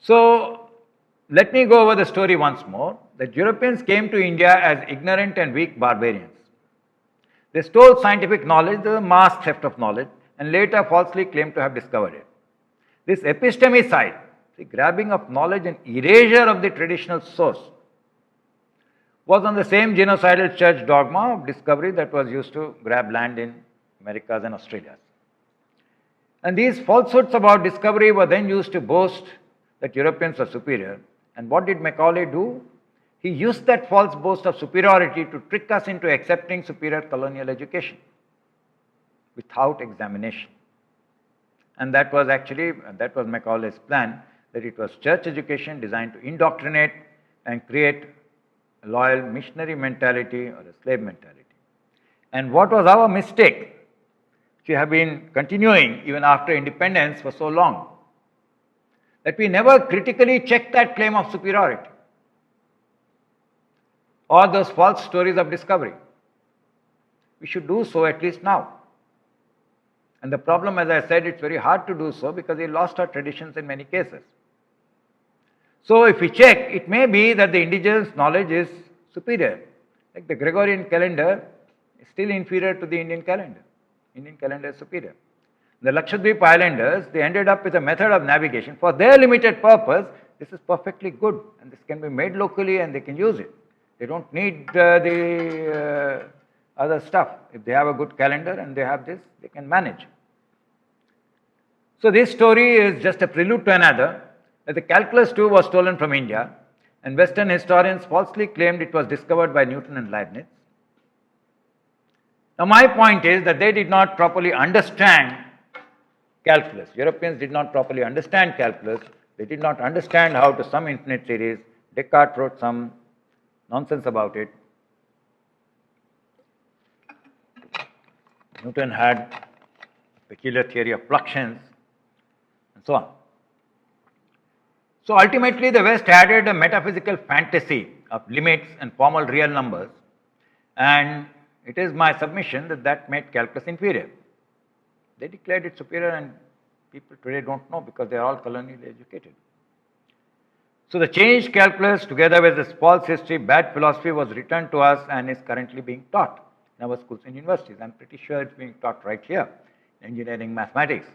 So let me go over the story once more. The Europeans came to India as ignorant and weak barbarians. They stole scientific knowledge, the mass theft of knowledge, and later falsely claimed to have discovered it. This epistemicide, the grabbing of knowledge and erasure of the traditional source, was on the same genocidal church dogma of discovery that was used to grab land in Americas and Australia. And these falsehoods about discovery were then used to boast that Europeans were superior. And what did Macaulay do? He used that false boast of superiority to trick us into accepting superior colonial education without examination. And that was Macaulay's plan, that it was church education designed to indoctrinate and create a loyal missionary mentality or a slave mentality. And what was our mistake? We have been continuing even after independence for so long, that we never critically checked that claim of superiority or those false stories of discovery. We should do so at least now. And the problem, as I said, it's very hard to do so because we lost our traditions in many cases. So if we check, it may be that the indigenous knowledge is superior. Like the Gregorian calendar is still inferior to the Indian calendar. Indian calendar is superior. The Lakshadweep Islanders, they ended up with a method of navigation. For their limited purpose, this is perfectly good, and this can be made locally and they can use it. They don't need the other stuff. If they have a good calendar and they have this, they can manage. So this story is just a prelude to another, that the calculus too was stolen from India, and Western historians falsely claimed it was discovered by Newton and Leibniz. Now my point is that they did not properly understand calculus. Europeans did not properly understand calculus. They did not understand how to sum infinite series. Descartes wrote some nonsense about it. Newton had a peculiar theory of fluxions and so on. So ultimately the West added a metaphysical fantasy of limits and formal real numbers, and it is my submission that that made calculus inferior. They declared it superior, and people today don't know because they are all colonially educated. So the changed calculus together with this false history, bad philosophy was returned to us and is currently being taught in our schools and universities. I'm pretty sure it's being taught right here, engineering, mathematics.